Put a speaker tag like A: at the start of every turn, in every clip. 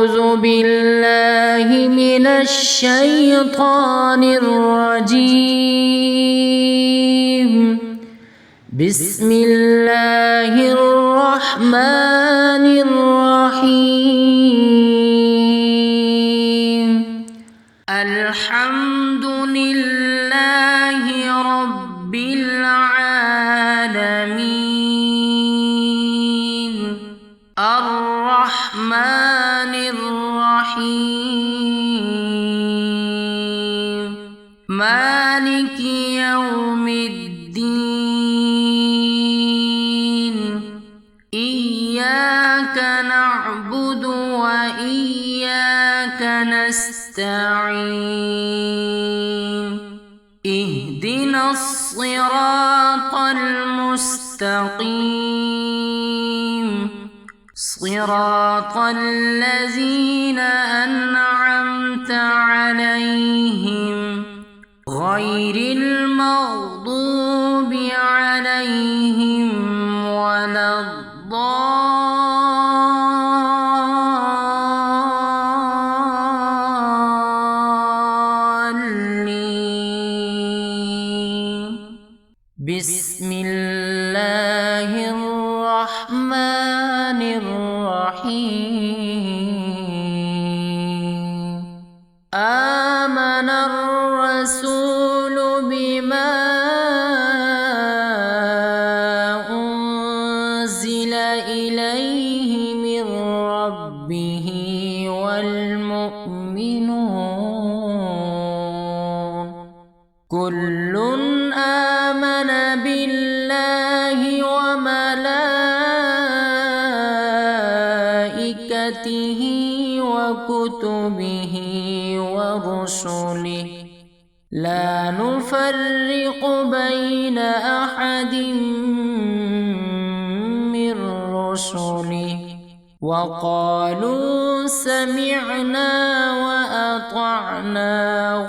A: أعوذ بالله من الشيطان الرجيم. بسم الله الرحمن الرحيم. الحمد لله رب العالمين الرحمن الرحيم مالك يوم الدين. إياك نعبد وإياك نستعين. اهدنا الصراط المستقيم صراط الذين أنعمت عليهم غير المغضوب عليهم ولا الضالين. بسم الله الرحمن الرحيم. آمن الرسول بما أنزل إليه من ربه والمؤمنون كل آمن بالله وملائكته وكتبه ورسله لا نفرق بين أحد من رسله وقالوا سمعنا وأطعنا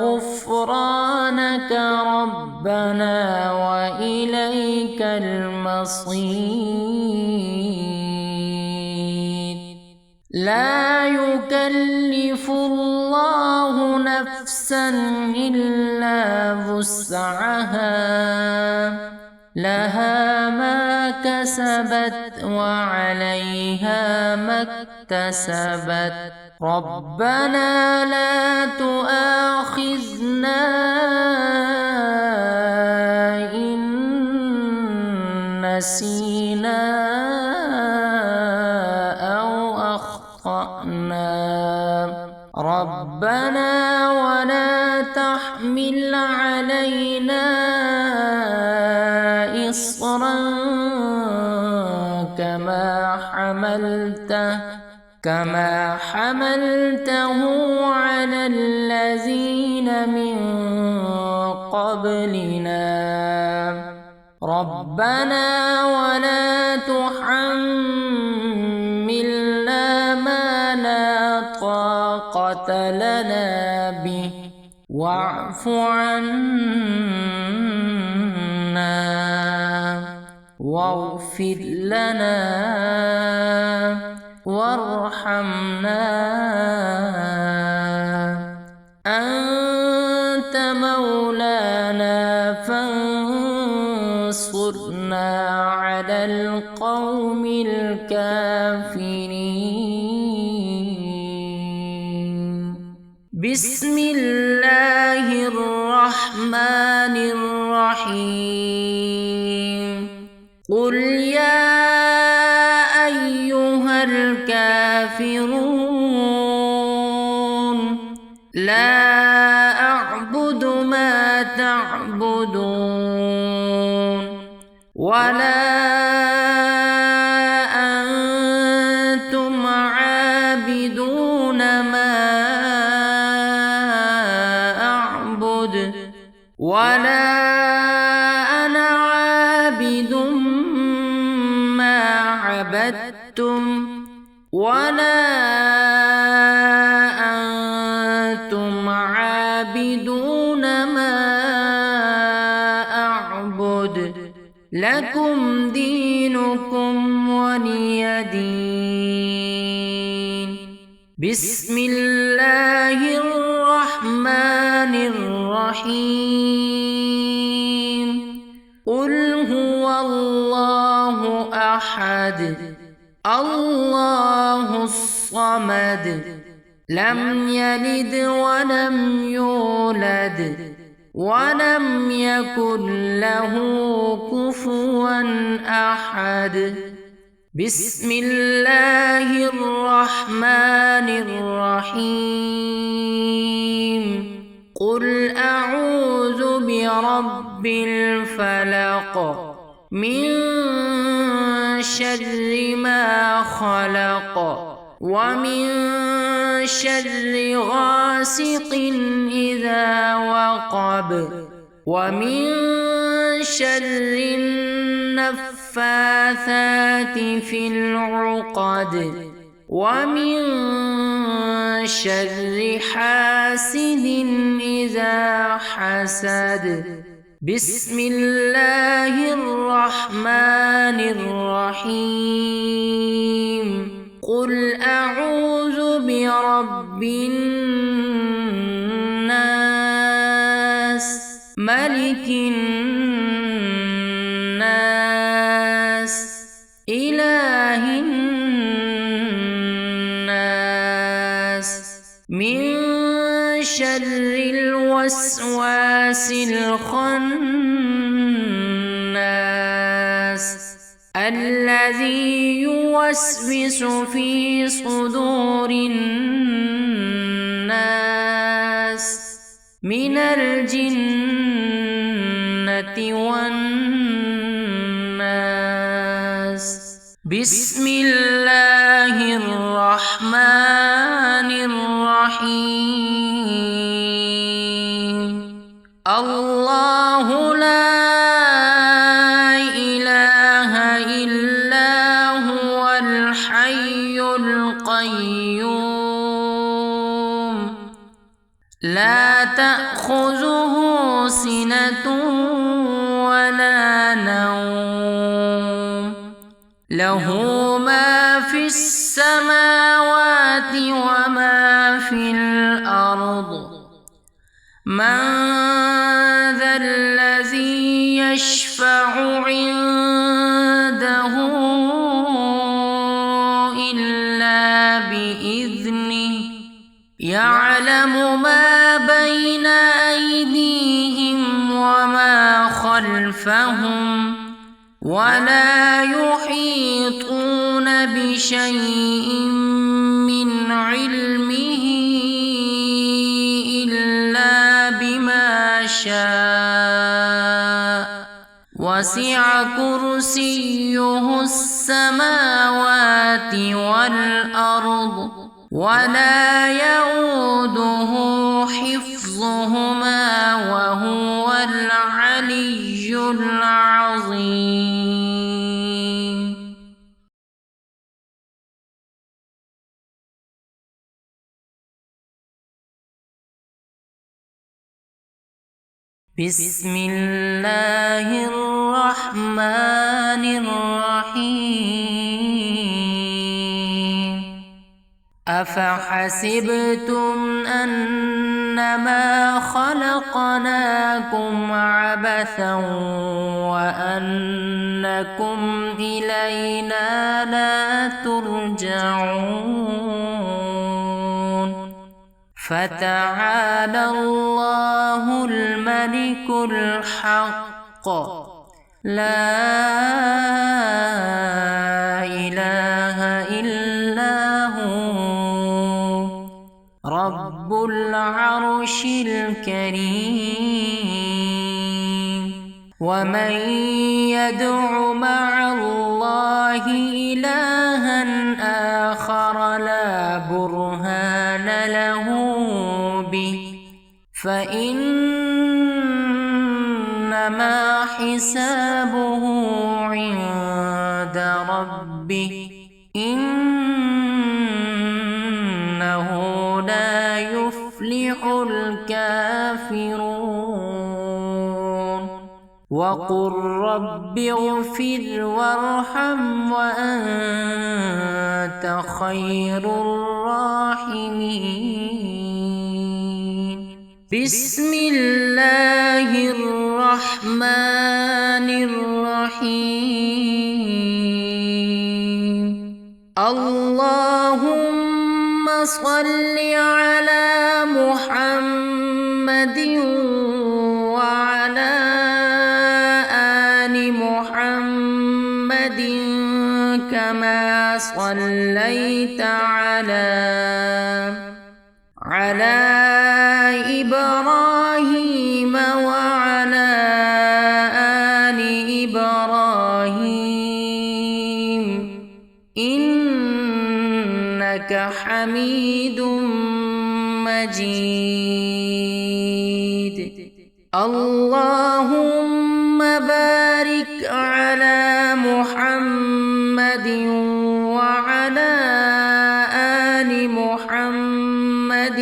A: غفرانك ربنا وإليك المصير. لا يكلف الله نفسا إلا وسعها لها ما كسبت وعليها ما اكتسبت. ربنا لا تؤاخذنا إن نسينا أو أخطأنا. ربنا ولا تحمل علينا إصرا كما حملته على الذين من قبلنا. ربنا ولا تحملنا ما لا طاقة لنا به واعف عنا واغفر لنا وارحمنا أنت مولانا فانصرنا على القوم الكافرين. بسم الله الرحمن الرحيم. قل يا أيها الكافرون لا أعبد ما تعبدون ولا أنتم عابدون ما أعبد ولا أنا عابد ما عبدتم ولا أنتم عابدون ما أعبد لكم دينكم ولي دين. بسم الله الرحمن الرحيم قل هو الله أحد الله الصمد لم يلد ولم يولد ولم يكن له كفوا أحد بسم الله الرحمن الرحيم قل أعوذ برب الفلق من شر ما خلق ومن شر غاسق إذا وقب ومن شر النفاثات في العقد ومن شر حاسد إذا حسد بسم الله الرحمن الرحيم قل أعوذ برب الناس ملك الناس إله الناس من شر الوسواس الخناس الذي يوسوس في صدور الناس من الجنة والناس بسم الله الرحمن الرحيم الله لا إله إلا هو الحي القيوم لا تأخذه سنة ولا نوم له ما في السماوات وما في الأرض من ذا الذي يشفع عنده إلا بإذنه يعلم ما بين أيديهم وما خلفهم ولا يحيطون بشيء من علمه إلا بما شاء وسع كرسيه السماوات والأرض ولا يؤوده حفظهما وهو العلي العظيم بسم الله الرحمن الرحيم أفحسبتم أنما خلقناكم عبثا وأنكم إلينا لا ترجعون فتعالى الله الملك الحق لا إله إلا هو رب العرش الكريم ومن يدع مع الله إلها آخر لا برهان له به فإنما حسابه عند ربه إنه لا يفلح الكافرون وقل رب اغفر وارحم وأنت وأنت خير الراحمين. بسم الله الرحمن الرحيم. اللهم صل على محمد وعلى آل محمد كما صليت على إبراهيم وعلى آل إبراهيم إنك حميد مجيد. اللهم بارك على محمد وعلى آل محمد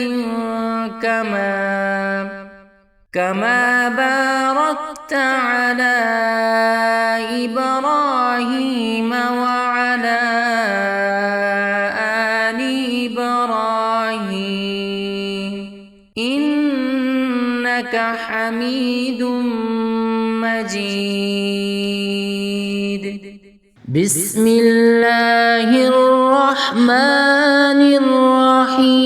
A: كما باركت على إبراهيم وعلى آل إبراهيم إنك حميد مجيد. بسم الله الرحمن الرحيم.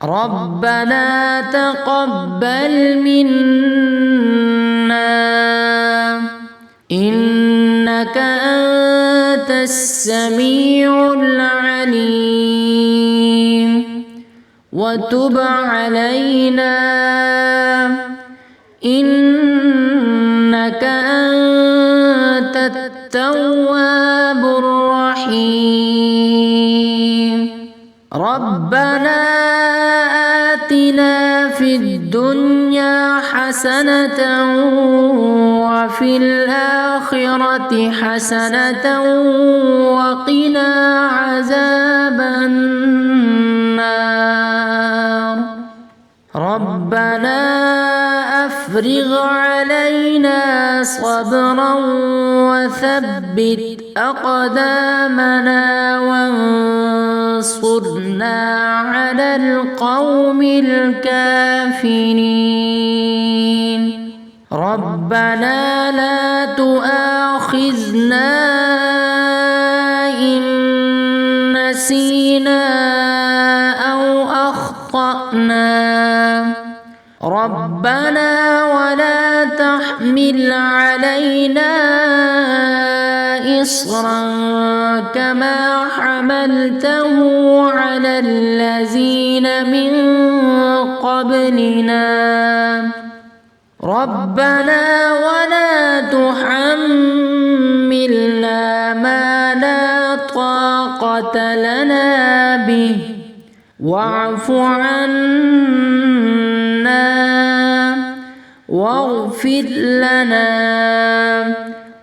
A: ربنا تقبل منا إنك أنت السميع العليم وتب علينا إنك أنت التواب الرحيم. ربنا آتنا في الدنيا حسنة وفي الآخرة حسنة وقنا عذاب النار. ربنا أفرغ علينا صبرا وثبت أقدامنا وانصرنا على القوم الكافرين. ربنا لا تؤاخذنا إن نسينا أو أخطأنا. ربنا ولا تحمل علينا إصرا كما حملته على الذين من قبلنا. ربنا ولا تحملنا ما لا طاقة لنا به واعف عنا واغفر لنا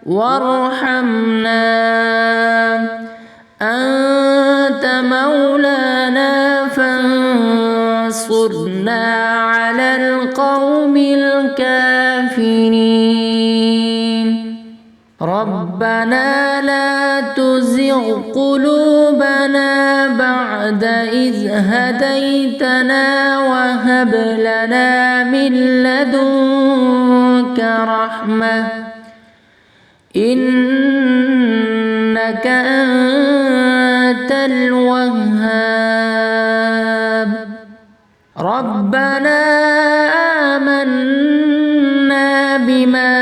A: وارحمنا أنت مولانا فانصرنا على القوم الكافرين. ربنا لا تزغ قلوبنا بعد إذ هديتنا وهب لنا من لدنك رحمة إنك أنت الوهاب. ربنا آمنا بما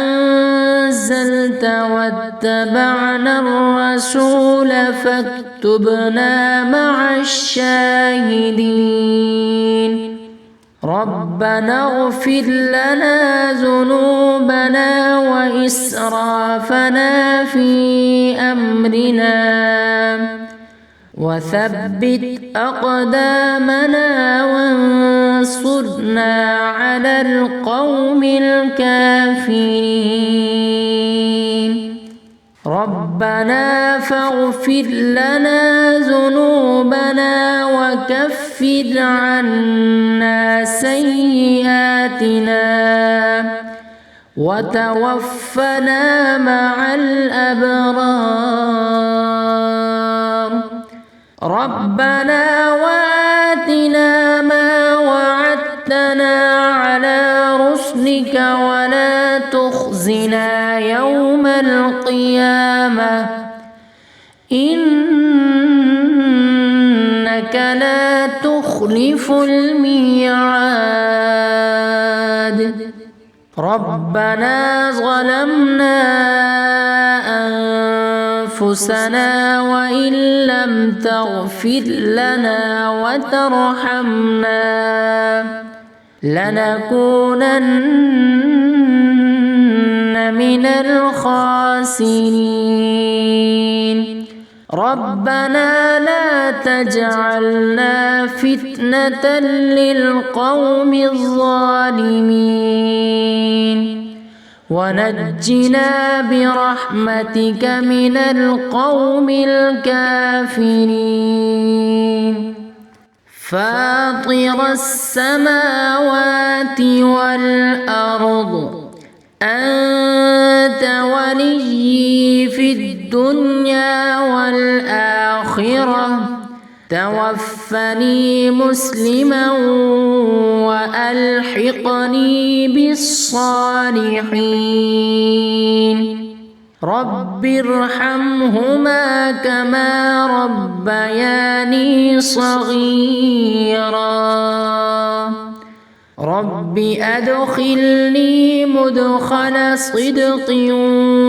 A: أنزلت واتبعنا الرسول فاكتبنا مع الشاهدين. ربنا اغفر لنا ذنوبنا وإسرافنا في أمرنا وثبت أقدامنا وانصرنا على القوم الكافرين. ربنا فاغفر لنا ذنوبنا وكفر عنا سيئاتنا وتوفنا مع الأبرار. ربنا وآتنا ما وعدتنا على رسلك ولا تخزنا يوم القيامة إنك لا تخلف الميعاد. ربنا ظلمنا أنفسنا وإن لم تغفر لنا وترحمنا لنكونن من الخاسرين. ربنا لا تجعلنا فتنة للقوم الظالمين ونجنا برحمتك من القوم الكافرين. فاطر السماوات والأرض أنت وليي في الدنيا والآخرة توفني مسلما وألحقني بالصالحين. رب ارحمهما كما ربياني صغيرا. رب أدخلني مدخل صدق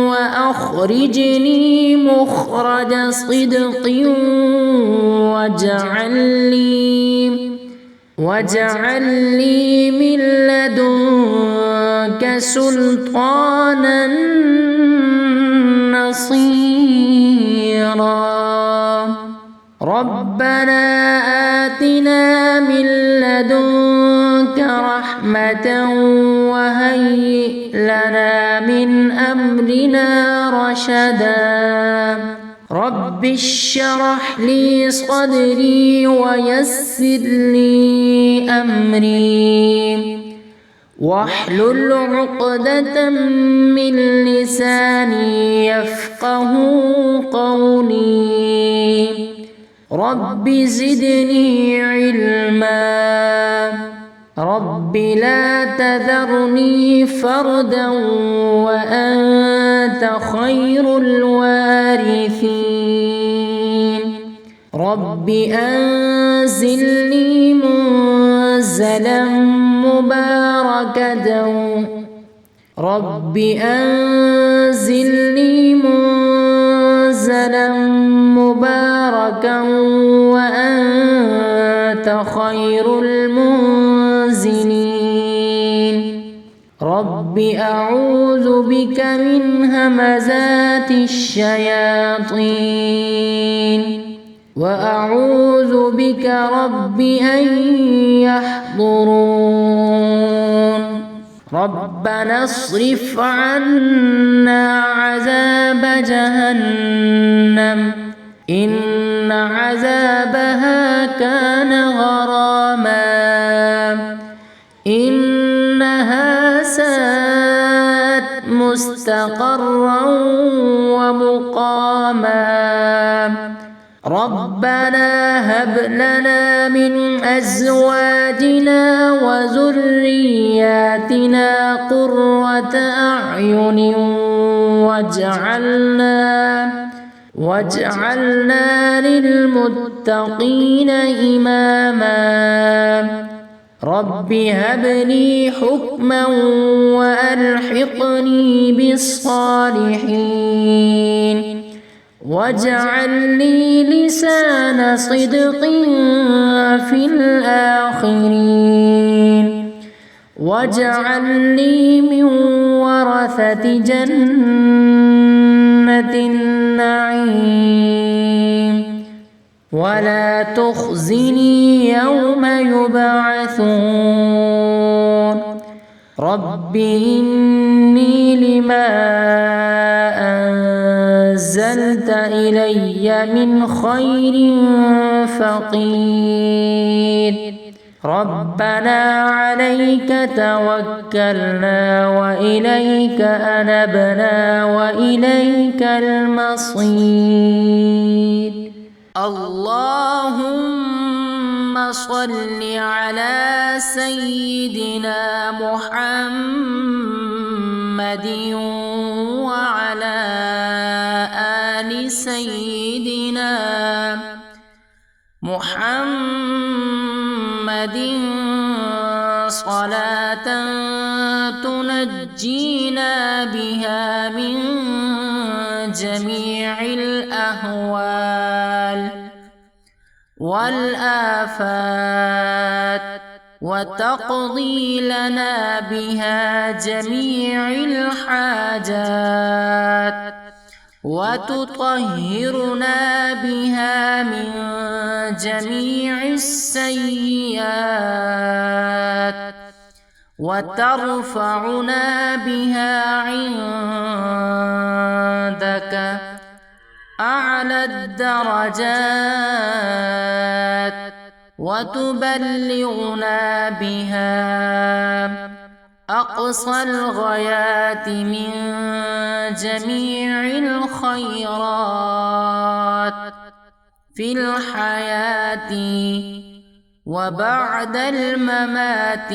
A: وأخرجني مخرج صدق واجعل لي من لدنك سلطانا نصيرا. ربنا آتنا من لدنك رحمة وهيئ لنا من أمرنا رشدا. رب اشرح لي صدري ويسر لي أمري واحلل عقدة من لساني يفقه قولي. رب زدني علما. رب لا تذرني فردا وأنت خير الوارثين. رب أنزلني منزلا مباركا. رب أنزلني منزلا مباركا وأنت خير المنزلين. رب أعوذ بك من همزات الشياطين وأعوذ بك رب أن يحضرون. ربنا اصرف عنا عذاب جهنم إن عذابها كان غراما إنها ساءت مستقرا ومقاما. ربنا هب لنا من أزواجنا وذرياتنا قرة أعين واجعلنا للمتقين إماما. رب هب لي حكما وألحقني بالصالحين واجعل لي لسان صدق في الآخرين واجعلني من ورثة جنة النعيم ولا تخزني يوم يبعثون. رب إني لما أنزلت إلي من خير فقير. ربنا عليك توكلنا وإليك أنبنا وإليك المصير. اللهم صل على سيدنا محمد وعلى آل سيدنا محمد صلاة تنجينا بها من جميع الأهوال والآفات وتقضي لنا بها جميع الحاجات وتطهرنا بها من جميع السيئات وترفعنا بها عندك أعلى الدرجات وتبلغنا بها أقصى الغايات من جميع الخيرات في الحياة وبعد الممات،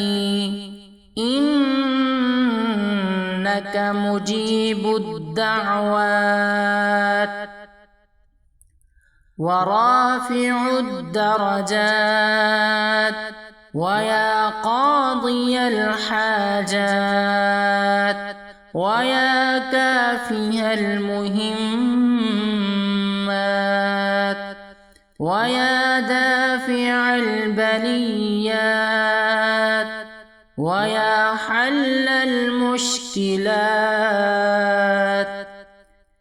A: إنك مجيب الدعوات ورافع الدرجات ويا قاضي الحاجات ويا كافي المهمات ويا دافع البليات ويا حل المشكلات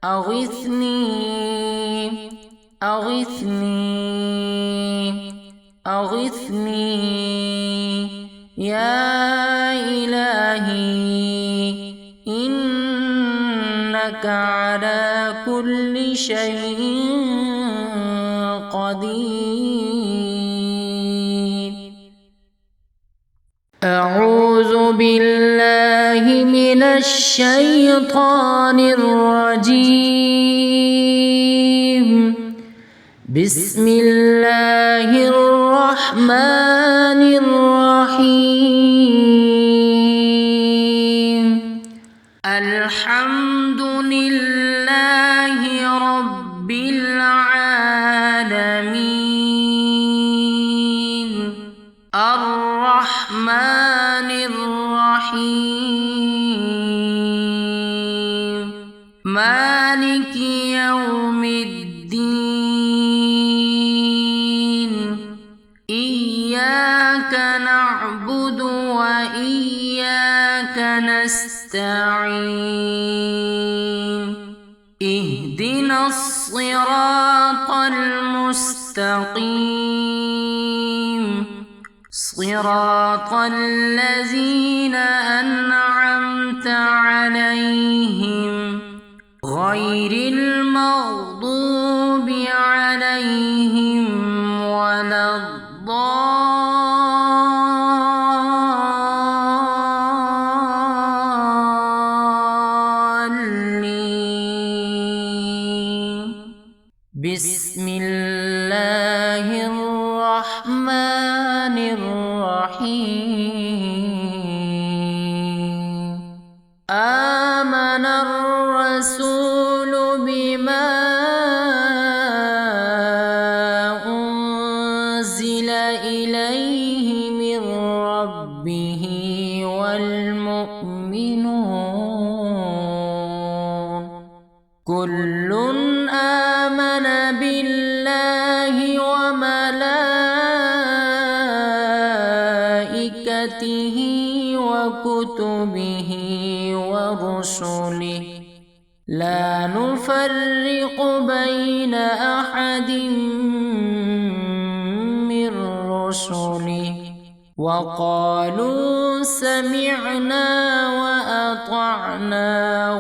A: أغثني أغثني أغثني يا إلهي، إنك على كل شيء قدير. أعوذ بالله من الشيطان الرجيم. بسم الله الرحمن الرحيم. الحمد لله رب العالمين الرحمن الرحيم مالك يوم الدين. إياك نعبد وإياك نستعين. اهدنا الصراط المستقيم صراط الذين أنعمت عليهم غير المغضوب عليهم ولا الضالين. بسم الله الرحمن الرحيم. آمن الرسول بما أنزل إليه من ربه والمؤمنون كل آمن بالله وملائكته وكتبه ورسله لا نفرق بين أحد من رسله وقالوا سمعنا وأطعنا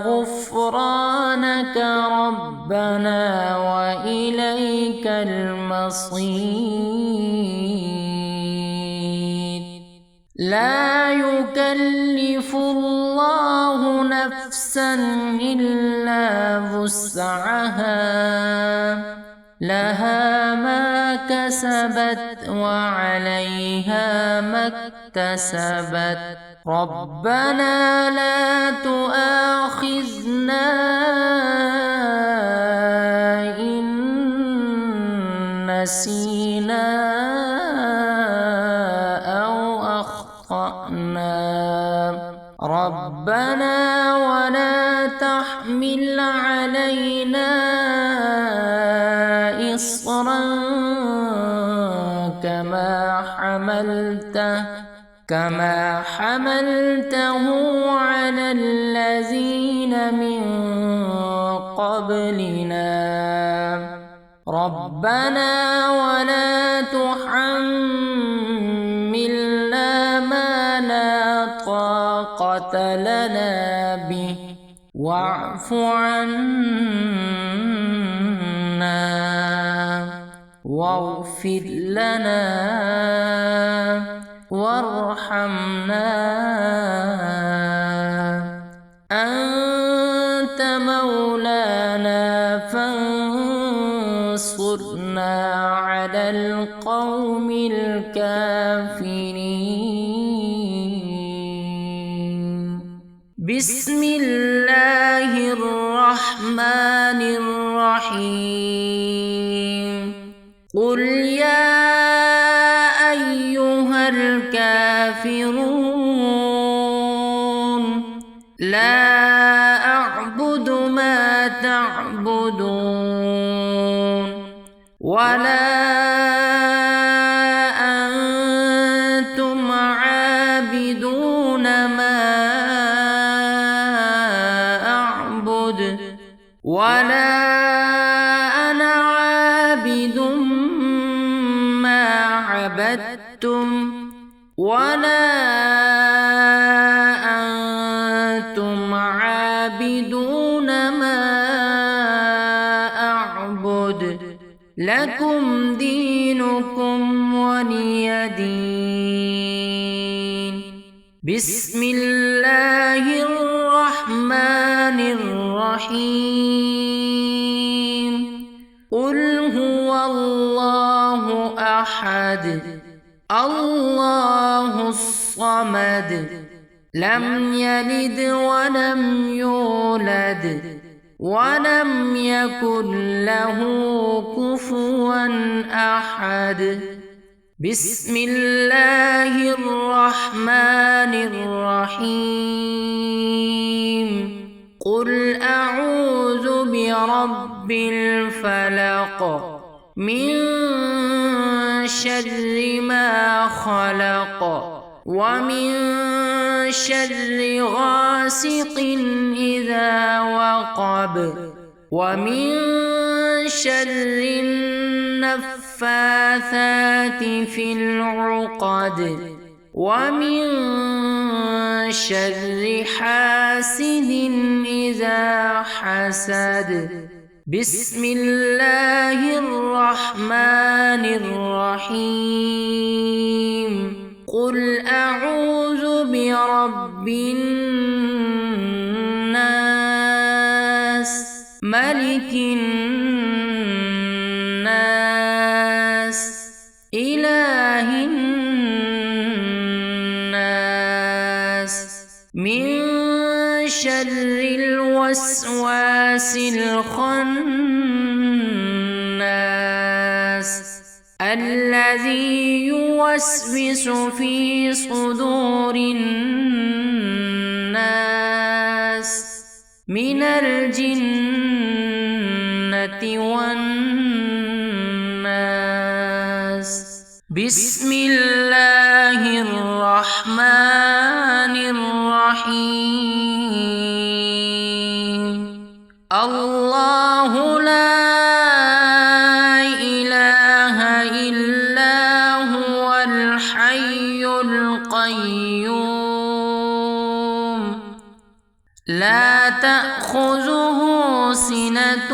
A: غفرانك ربنا وإليك المصير. لا يكلف الله نفسا إلا وسعها لها ما كسبت وعليها ما اكتسبت ربنا لا تؤاخذنا إن نسينا أو أخطأنا ربنا ولا تحمل علينا إصرا كما حملته على الذين من قبلنا ربنا ولا تحملنا ما لا طاقة لنا به واعف عنا واغفر لنا وارحمنا أنت مولانا فانصرنا على القوم الكافرين بسم الله الرحمن الرحيم قل يا أيها الكافرون لا أعبد ما تعبدون ولا أنتم عابدون ما أعبد ولا أنا عابد ما عبدتم ولا أنتم عابدون ما أعبد لكم دينكم ولي دين بسم الله الرحمن الرحيم قل هو الله أحد الله الصمد لم يلد ولم يولد ولم يكن له كفوا أحد بسم الله الرحمن الرحيم قل أعوذ برب الفلق من شر ما خلق ومن شر غاسق إذا وقب ومن شر النفاثات في العقد ومن شر حاسد إذا حسد بسم الله الرحمن الرحيم قل أعوذ برب الناس ملك الناس إله الناس من شر الوسواس الخناس الذي يوسوس في صدور الناس من الجنة والناس بسم الله الرحمن الرحيم الله لا إله إلا هو الحي القيوم لا تأخذه سنة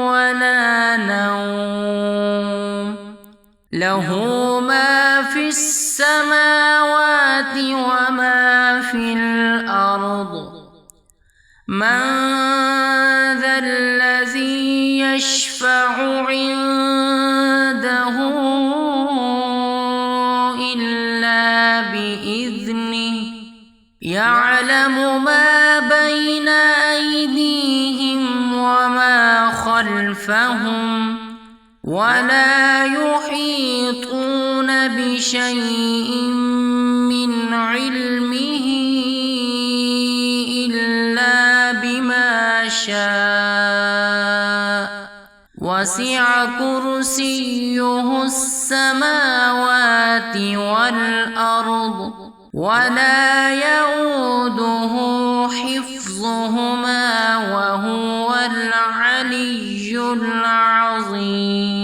A: ولا نوم له ما في السماوات وما في الأرض من ذا الذي يشفع عنده إلا بإذنه يعلم ما بين أيديهم وما خلفهم ولا يحيطون بشيء من علمه إلا بما شاء وسع كرسيه السماوات والأرض ولا يؤوده حفظهما وهو العلي العظيم.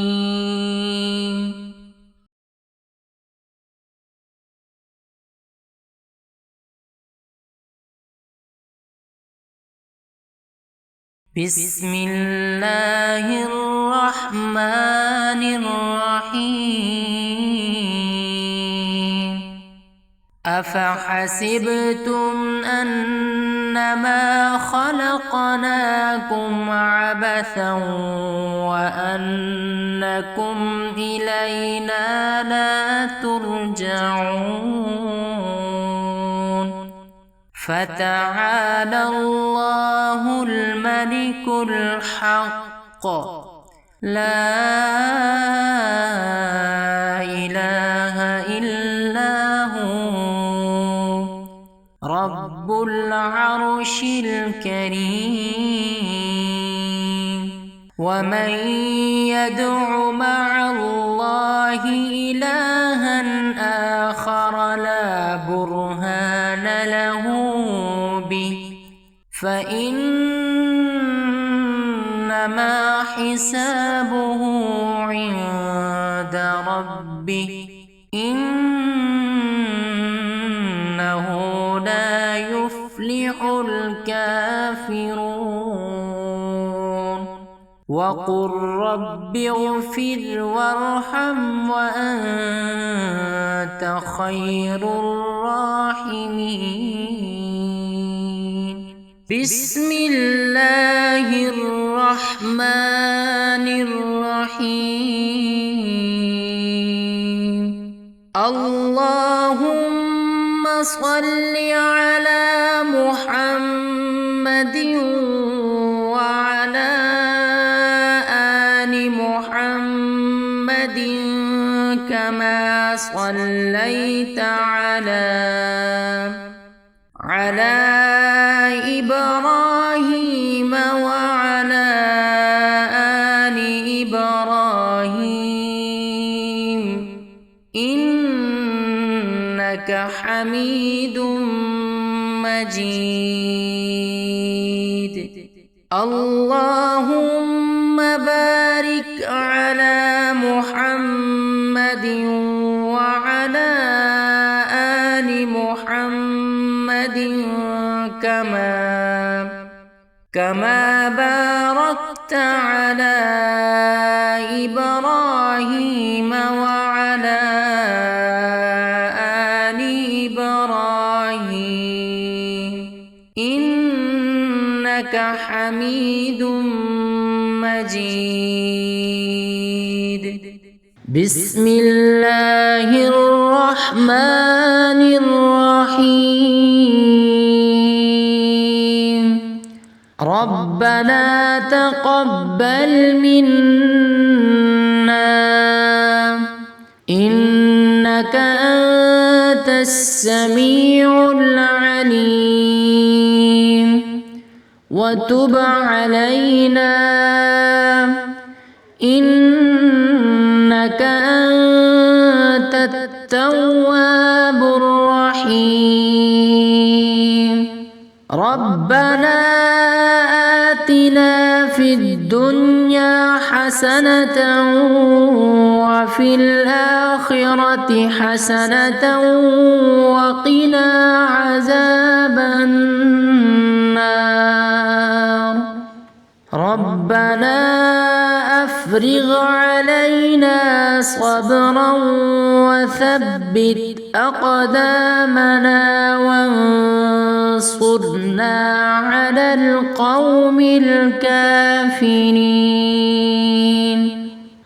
A: بسم الله الرحمن الرحيم أفحسبتم أنما خلقناكم عبثا وأنكم إلينا لا ترجعون فتعالى الله الملك الحق لا إله إلا هو رب العرش الكريم. ومن يدع مع الله إلها آخر لا برهان له به فإنما حسابه عند ربه إنه لا يفلح الكافرون. وقل رب اغفر وارحم وأنت خير الراحمين. بسم الله الرحمن الرحيم اللهم صل على محمد وعلى آل محمد كما صليت على إبراهيم وعلى آل إبراهيم إنك حميد مجيد. اللهم بارك على محمد وعلى آل محمد كما باركت على إبراهيم وعلى آل إبراهيم إنك حميد مجيد. بسم الله الرحمن الرحيم ربنا تقبل منا إنك أنت السميع العليم وتب علينا إنك أنت التواب الرحيم. ربنا آتنا في الدنيا حسنة وفي الآخرة حسنة وقنا عذاب النار. ربنا أفرغ وأفرغ علينا صبرا وثبت أقدامنا وانصرنا على القوم الكافرين.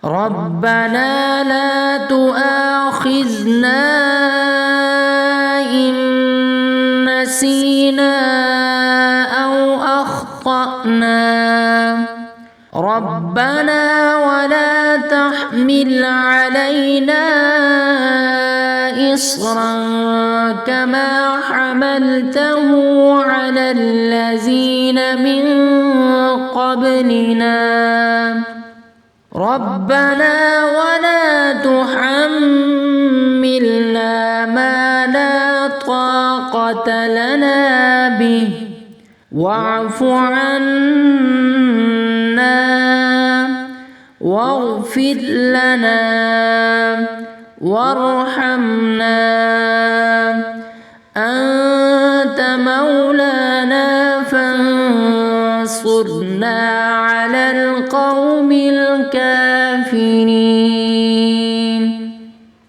A: ربنا لا تؤاخذنا إن نسينا أو أخطأنا. ربنا ولا تحمل علينا إصرا كما حملته على الذين من قبلنا. ربنا ولا تحملنا ما لا طاقة لنا به واعف عنا واغفر لنا وارحمنا أنت مولانا فانصرنا على القوم الكافرين.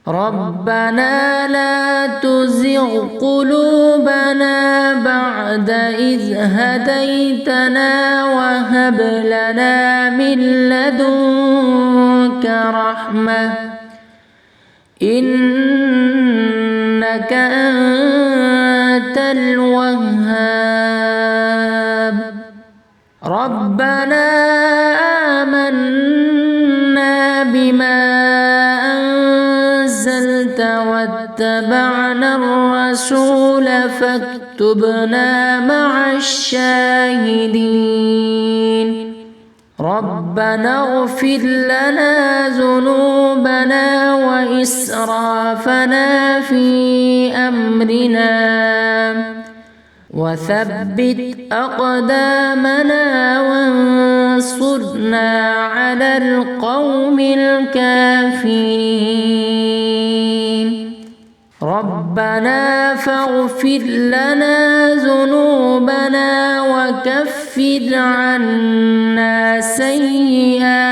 A: ربنا لا تزغ قلوبنا بعد إذ هديتنا وهب لنا من لدنك رحمة إنك أنت الوهاب. ربنا آمنا بما أنزلت واتبعنا الرسول فاكتبنا مع الشاهدين. ربنا اغفر لنا ذنوبنا وإسرافنا في أمرنا وثبت أقدامنا وانصرنا على القوم الكافرين. ربنا فاغفر لنا ذنوبنا وكفر عنا سيئاتنا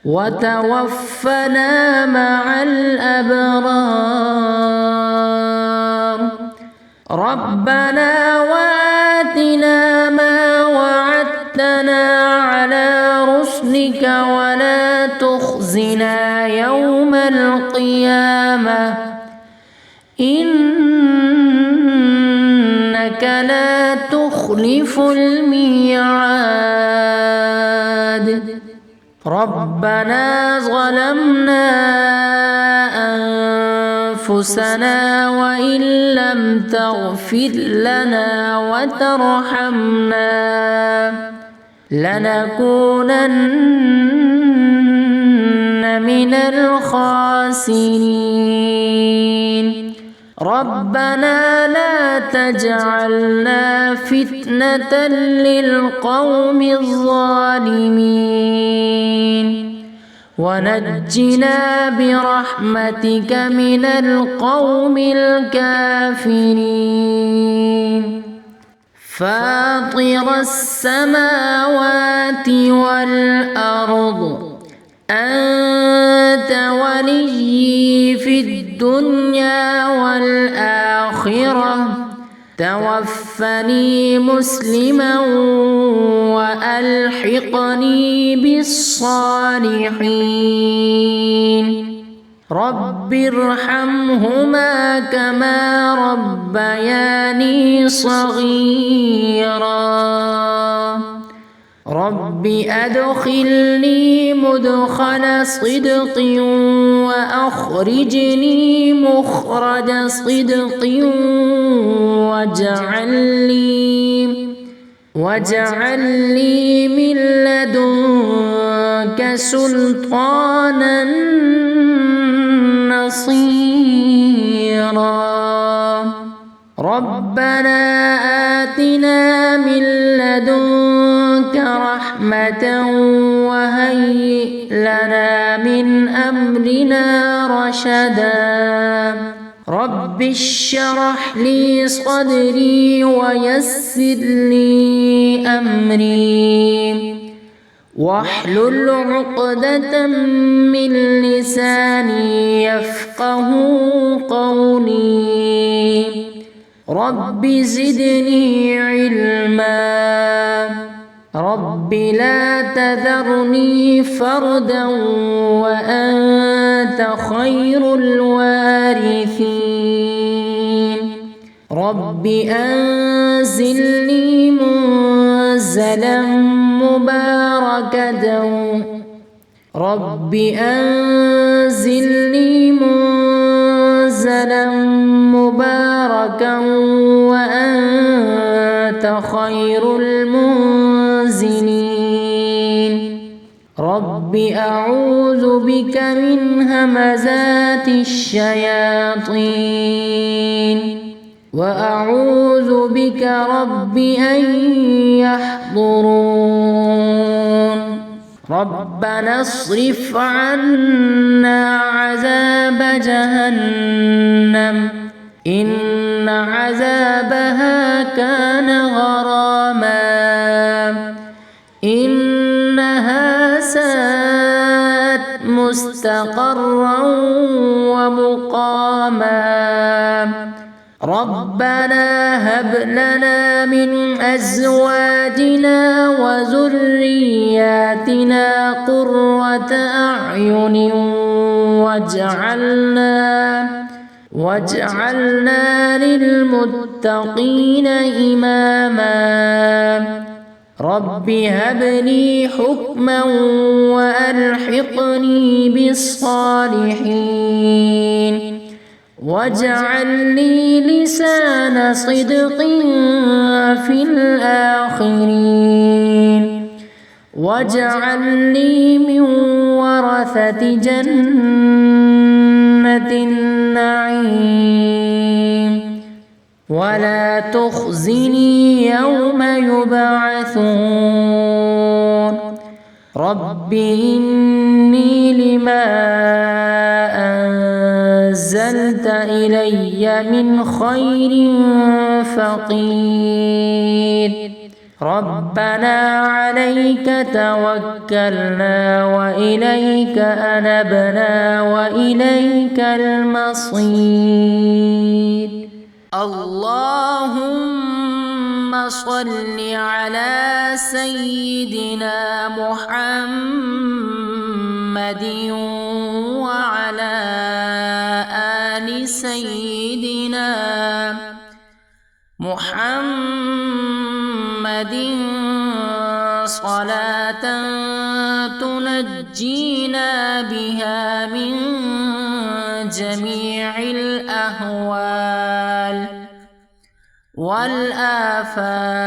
A: وتوفنا مع الأبرار. ربنا وآتنا ما وعدتنا على رسلك ولا تخزنا يوم القيامة إنك لا تخلف الميعاد. ربنا ظلمنا أنفسنا وإن لم تغفر لنا وترحمنا لنكونن من الخاسرين. ربنا لا تجعلنا فتنة للقوم الظالمين ونجنا برحمتك من القوم الكافرين. فاطر السماوات والأرض أنت وليي في الدنيا والآخرة توفني مسلما وألحقني بالصالحين. رب ارحمهما كما ربياني صغيرا. رب أدخلني مدخل صدق وأخرجني مخرج صدق واجعل لي من لدنك سلطانا نصيرا. ربنا آتنا من لدنك رحمة وهيئ لنا من أمرنا رشدا. رب اشرح لي صدري ويسر لي أمري واحلل عقدة من لساني يفقه قولي. رب زدني علما. رب لا تذرني فردا وأنت خير الوارثين. رب أنزلني منزلا مباركا. رب أنزلني منزلا مباركا وأنت خير المنزلين. رب أعوذ بك من همزات الشياطين وأعوذ بك رب أن يحضرون. ربنا اصرف عنا عذاب جهنم إن عذابها كان غراما إنها ساءت مستقرا ومقاما. ربنا هب لنا من أزواجنا وذرياتنا قرة أعين واجعلنا للمتقين إماما. رب هب لي حكما وألحقني بالصالحين واجعل لي لسان صدق في الآخرين واجعلني من ورثة جنة النعيم ولا تخزني يوم يبعثون. رب إني لما أنزلت إلي من خير فقير. ربنا عليك توكلنا وإليك أنبنا وإليك المصير. اللهم صل على سيدنا محمد وعلى آل سيدنا محمد صلاة تنجينا بها من جميع الأهوال والآفات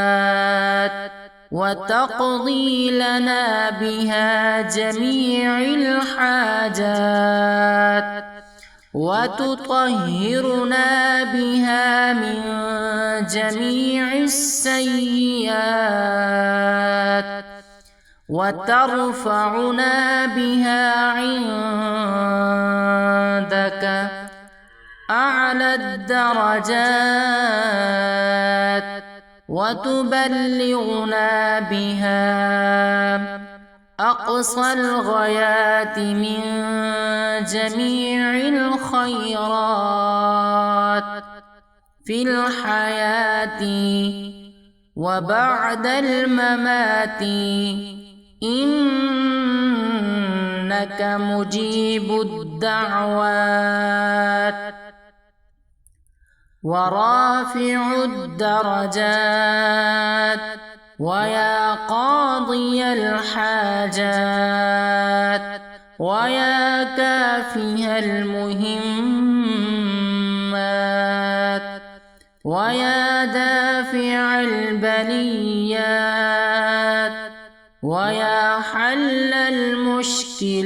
A: وتقضي لنا بها جميع الحاجات وتطهرنا بها من جميع السيئات وترفعنا بها عندك أعلى الدرجات وتبلغنا بها أقصى الغايات من جميع الخيرات في الحياة وبعد الممات إنك مجيب الدعوات ورافع الدرجات ويا قاضي الحاجات ويا كافي المهمات ويا دافع البليات ويا حل المشكلات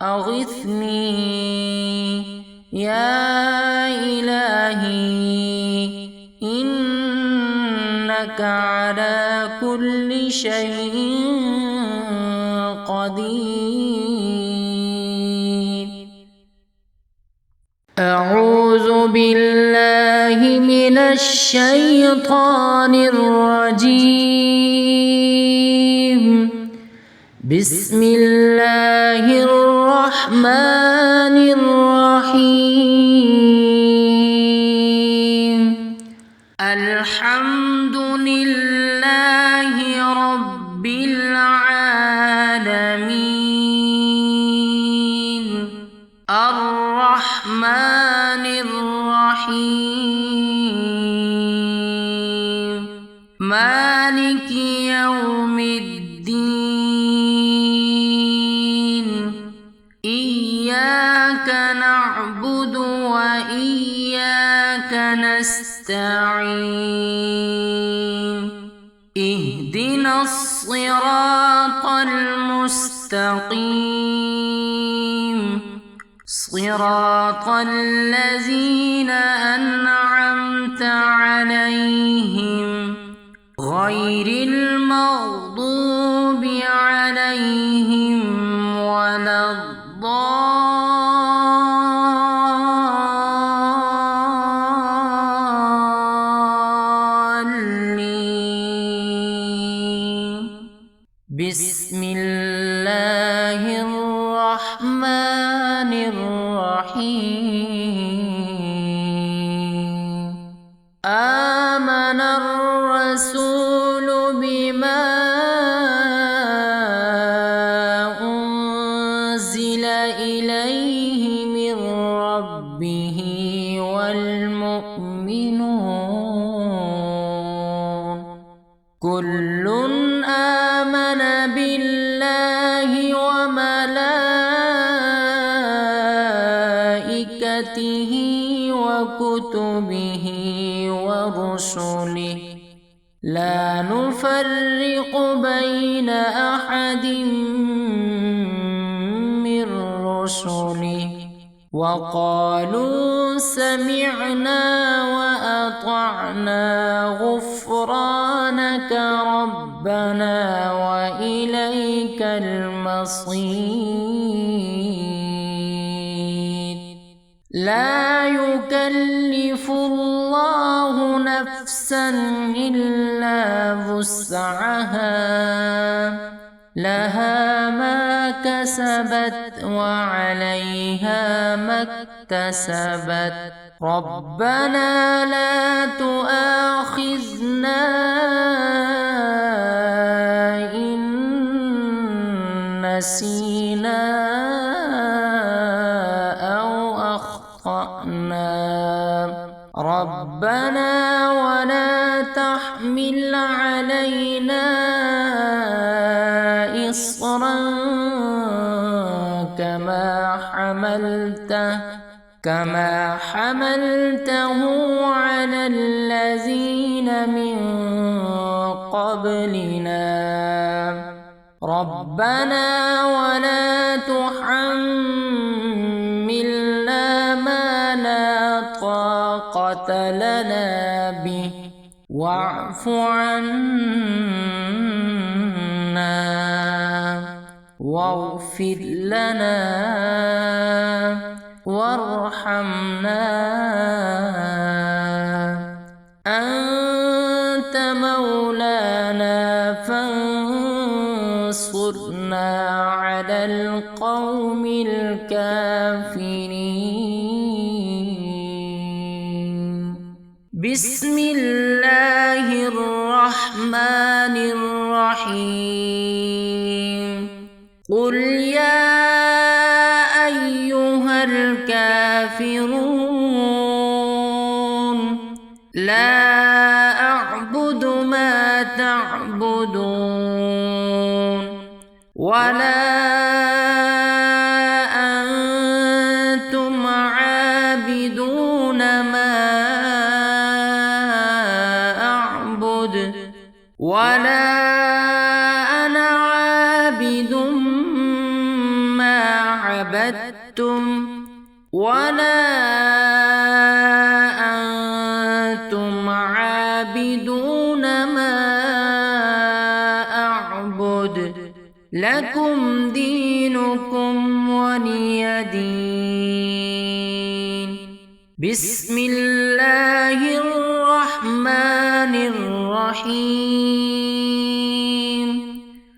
A: أغثني يا إلهي إنك على كل شيء قدير. أعوذ أعوذ بالله من الشيطان الرجيم. بسم الله الرحمن الرحيم. الحمد لله رب العالمين. الرحمن الرحيم. مالك يوم الدين. إياك نعبد وإياك نستعين. اهدنا الصراط المستقيم. صراط الذين أنعمت عليهم غير المغضوب عليهم ولا الضالين. بسم الله الرحمن الرحيم. آمن الرسول بما أنزل إليه من ربه والمؤمنون كل آمن بالله وملائكته وكتبه ورسله لا نفرق بين أحد من رسله وقالوا سمعنا وأطعنا غفرانك ربنا وإليك المصير. لا يكلف الله نفسا إلا وسعها لها ما كسبت وعليها ما اكتسبت. ربنا لا تؤاخذنا إن نسينا أو أخطأنا. ربنا ولا تحمل علينا إصرا كما حملته على الذين من قبلنا. ربنا ولا تحملنا ما لا طاقة لنا به واعف عنا واغفر لنا وارحمنا. أنت مولانا فانصرنا على القوم الكافرين. بسم الله الرحمن الرحيم. قل يا أيها الكافرون لا أعبد ما تعبدون ولا أنتم عابدون ما أعبد ولا أنا عابد ما عبدتم ولا أنتم عابدون ما أعبد. لكم دينكم ولي دين. بسم الله الرحمن الرحيم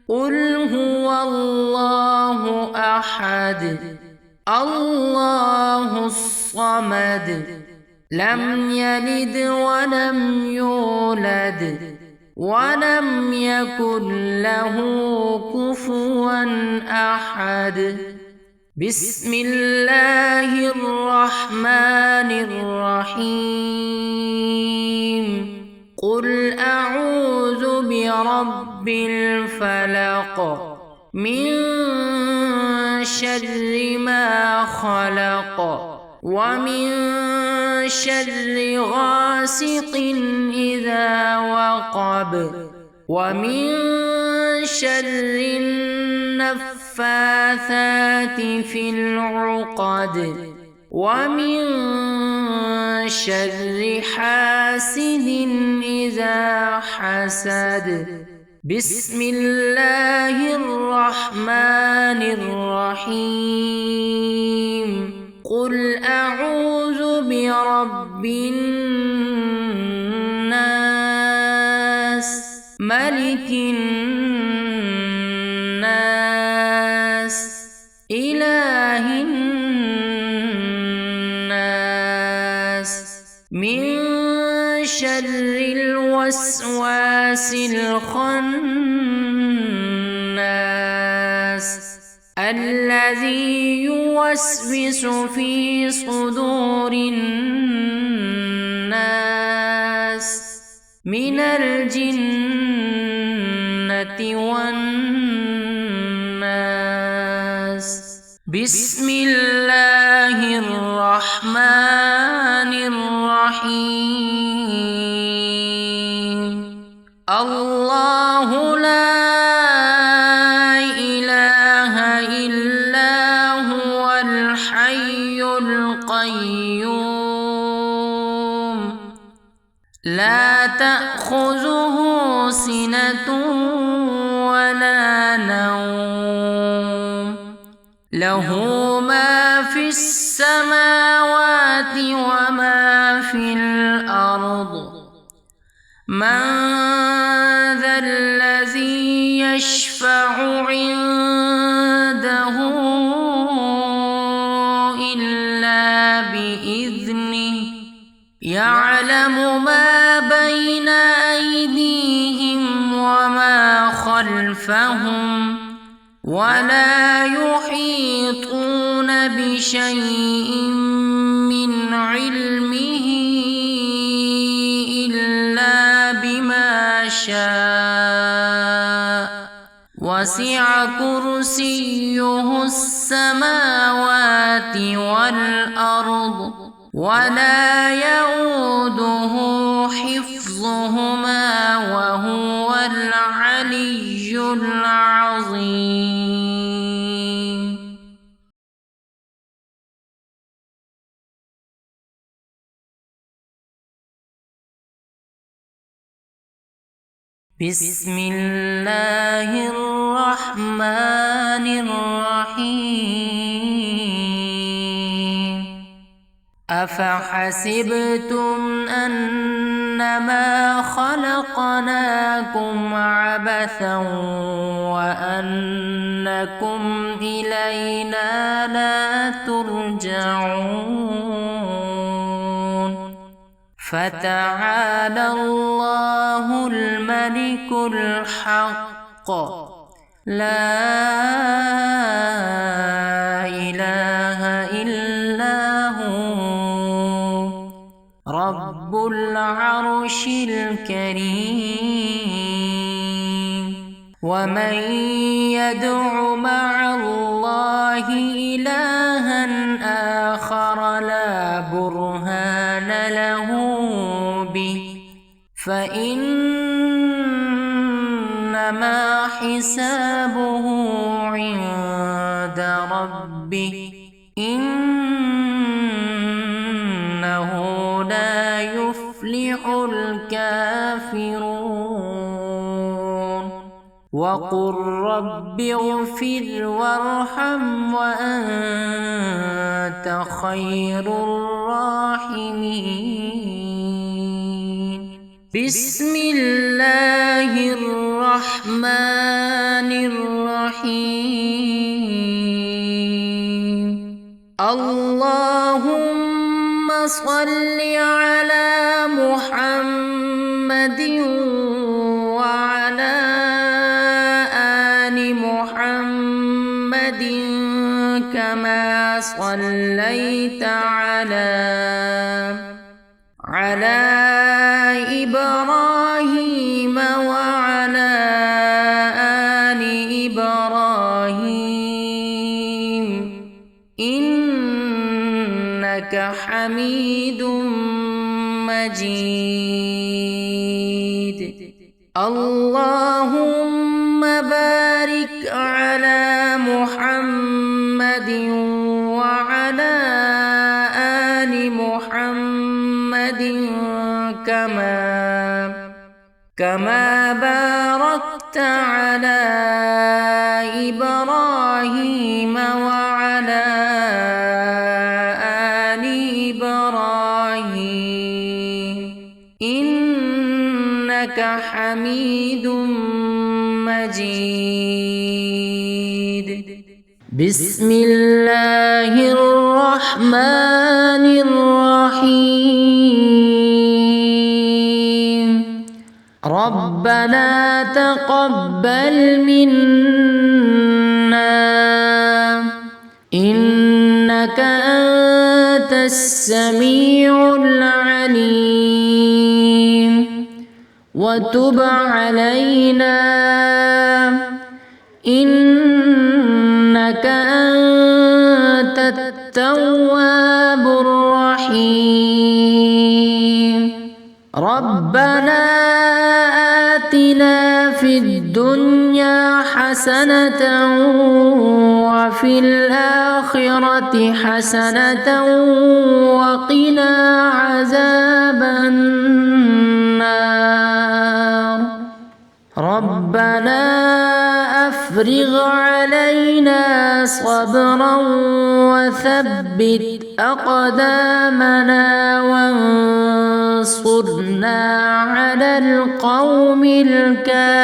A: قل هو الله أحد الله الصمد لم يلد ولم يولد ولم يكن له كفوا أحد بسم الله الرحمن الرحيم قل أعوذ برب الفلق من شر ما خلق ومن شر غاسق إذا وقب ومن شر النفاثات في العقد ومن شر حاسد إذا حسد بسم الله الرحمن الرحيم قل أعوذ برب الناس ملك الناس إله الناس من شر الوسواس الخناس الذي يوسوس في صدور الناس من الجنة والناس بسم الله الرحمن الرحيم الله لا إله إلا هو الحي القيوم لا تأخذه سنة ولا نوم له ما في السماوات وما في الأرض من ذا الذي يشفع عنده إلا بإذنه يعلم ما بين أيديهم وما خلفهم ولا يحيطون بشيء من علمه إلا بما شاء وسع كرسيه السماوات والأرض ولا يؤوده حفظهما وهو العلي العظيم بسم الله الرحمن الرحيم أفحسبتم أنما خلقناكم عبثا وأنكم إلينا لا ترجعون فتعالى الله الملك الحق لا إله إلا هو رب العرش الكريم ومن يدع مع الله إلها آخر لا برهان له به فإنما حسابه عند ربه إنه لا يفلح الكافرون وقل رب اغفر وارحم وأنت وأنت خير الراحمين. بسم الله الرحمن الرحيم. اللهم صل على محمد وعلى آل محمد كما صليت على إبراهيم وعلى آل إبراهيم إنك حميد مجيد. اللهم بارك على محمد وعلى آل محمد كما باركت على إبراهيم وعلى آل إبراهيم إنك حميد مجيد. بسم الله الرحمن الرحيم. ربنا تقبل منا إنك أنت السميع العليم وتب علينا إنك أنت التواب الرحيم. ربنا آتنا في الدنيا حسنة وفي الآخرة حسنة وقنا عذاب النار. ربنا أفرغ علينا صبرا وثبت أقدامنا وانصرنا على القوم الكافرين.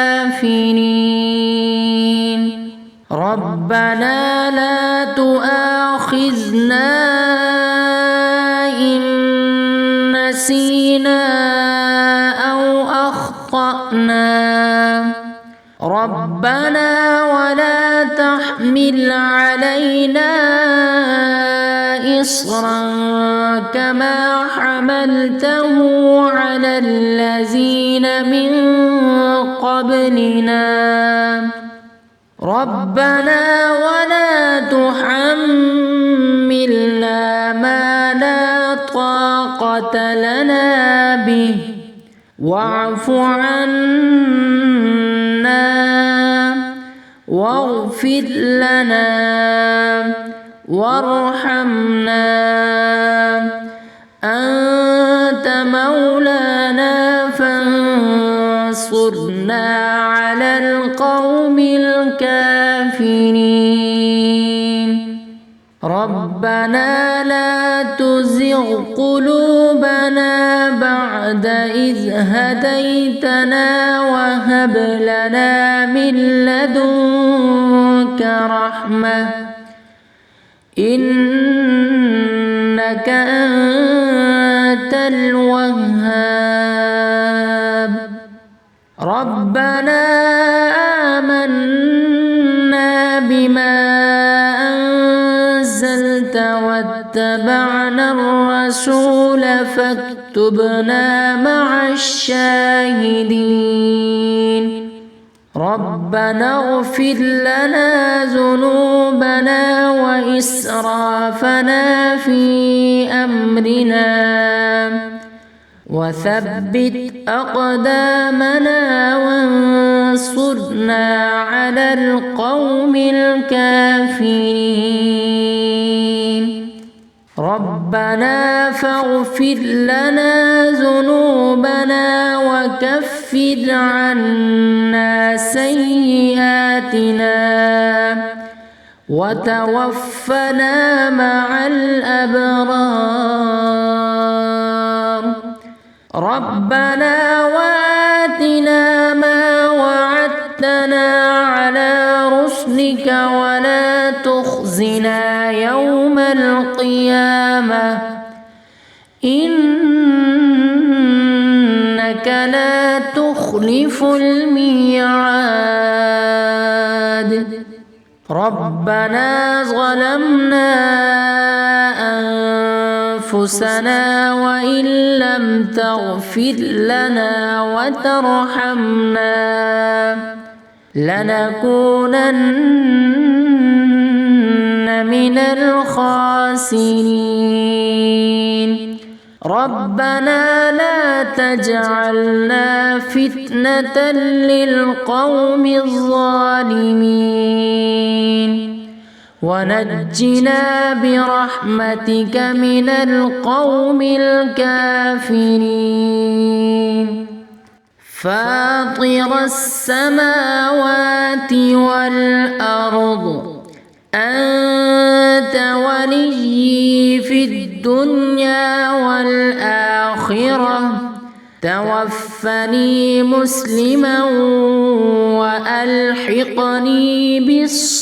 A: ربنا لا تؤاخذنا إن نسينا أو أخطأنا. ربنا ولا تحمل علينا إصرا كما حملته على الذين من قبلنا. ربنا ولا تحملنا ما لا طاقة لنا به واعف عنا واغفر لنا وارحمنا أنت مولانا فانصرنا على القوم الكافرين. ربنا لا تزغ قلوبنا بعد إذ هديتنا وهب لنا من لدنك رحمة إنك أنت الوهاب. ربنا آمنا بما أنزلت واتبعنا الرسول فاكتبنا مع الشاهدين. ربنا اغفر لنا ذنوبنا وإسرافنا في أمرنا وثبت أقدامنا وانصرنا على القوم الكافرين. ربنا فاغفر لنا ذنوبنا وكفر عنا سيئاتنا وتوفنا مع الأبرار. ربنا وآتنا ما وعدتنا على رسلك ولا تخزنا يوم القيامة إنك لا تخلف الميعاد. ربنا ظلمنا أنفسنا وإن لم تغفر لنا وترحمنا لنكونن من الخاسرين. ربنا لا تجعلنا فتنة للقوم الظالمين ونجنا برحمتك من القوم الكافرين. فاطر السماوات والأرض أنت وليي في الدنيا والآخرة توفني مسلما وألحقني بالصالحين.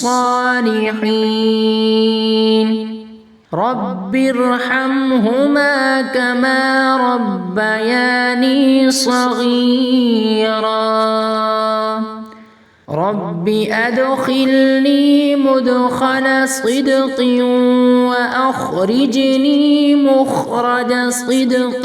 A: رب ارحمهما كما ربياني صغيرا. رب أدخلني مدخل صدق وأخرجني مخرج صدق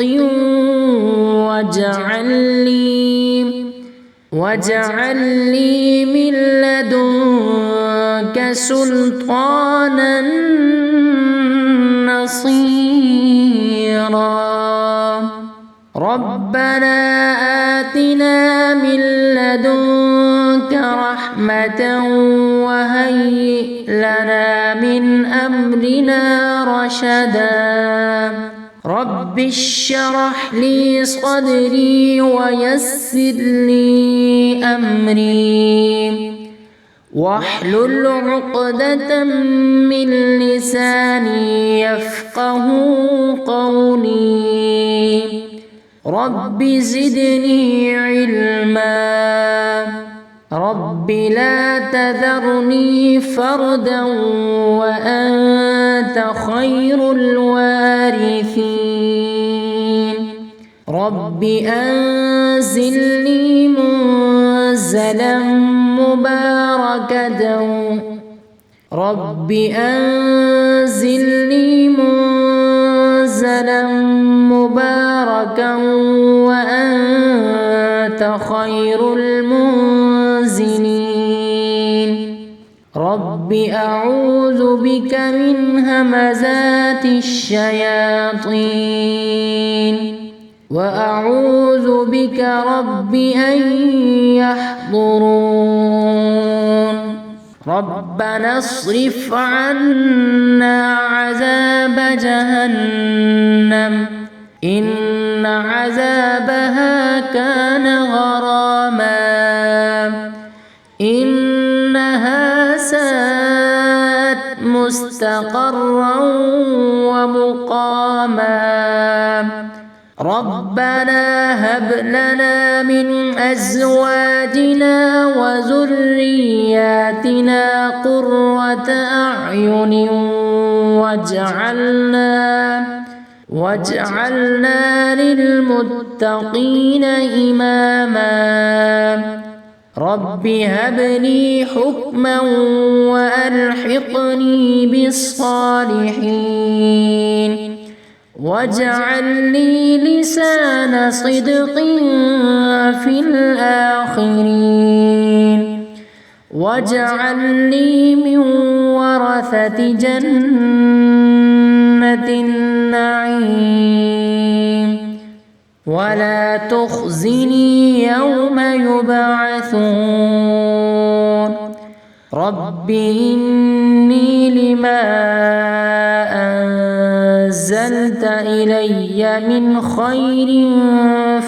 A: واجعل لي من لدنك سلطانا نصيرا. ربنا آتنا من لدنك رحمة وهيئ لنا من أمرنا رشدا. رب اشرح لي صدري ويسر لي أمري واحلل عقدة من لساني يفقه قولي. رب زدني علما. رب لا تذرني فردا وأنت خير الوارثين. رب أنزلني منزلا مباركا. رب أنزلني منزلا مباركا وأنت خير المنزلين. رب أعوذ بك من همزات الشياطين وأعوذ بك رب أن يحضرون. ربنا اصرف عنا عذاب جهنم إن عذابها كان غراما إنها ساءت مستقرا ومقاما. ربنا هب لنا من أزواجنا وذرياتنا قرة أعين واجعلنا للمتقين إماما. رب هب لي حكما وألحقني بالصالحين واجعل لي لسان صدق في الآخرين واجعل لي من ورثة جنة النعيم ولا تخزني يوم يبعثون. رب إني لما أنزلت إلي من خير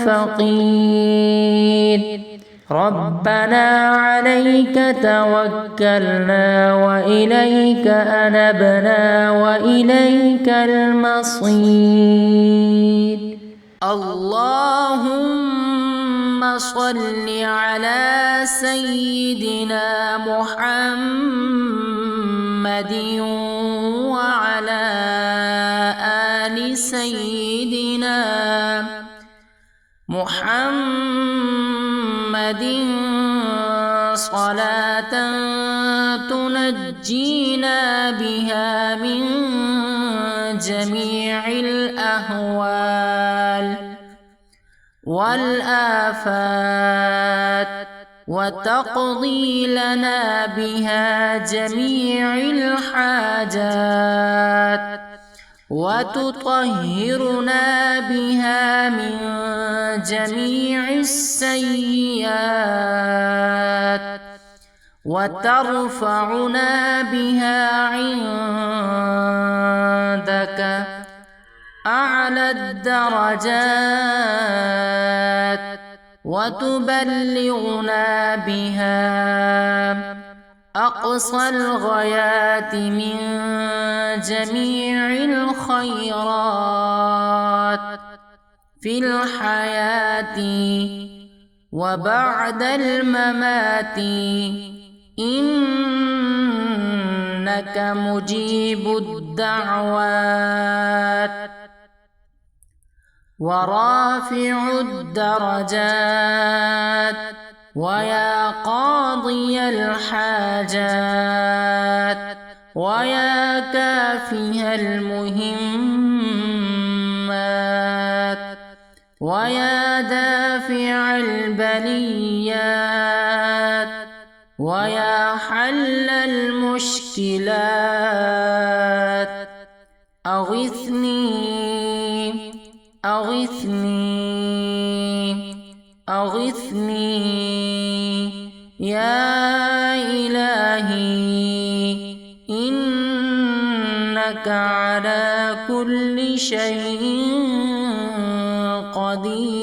A: فقير. ربنا عليك توكلنا وإليك أنبنا وإليك المصير. اللهم صل على سيدنا محمد وعلى آل سيدنا محمد صلاة تنجينا بها من جميع الأهوال والآفات وتقضي لنا بها جميع الحاجات وتطهرنا بها من جميع السيئات وترفعنا بها عندك أعلى الدرجات وتبلغنا بها أقصى الغايات من جميع الخيرات في الحياة وبعد الممات، إنك مجيب الدعوات ورافع الدرجات ويا قاضي الحاجات ويا كافي المهمات ويا دافع البليات ويا حل المشكلات، أغثني أغثني أغثني يا إلهي، إنك على كل شيء قدير.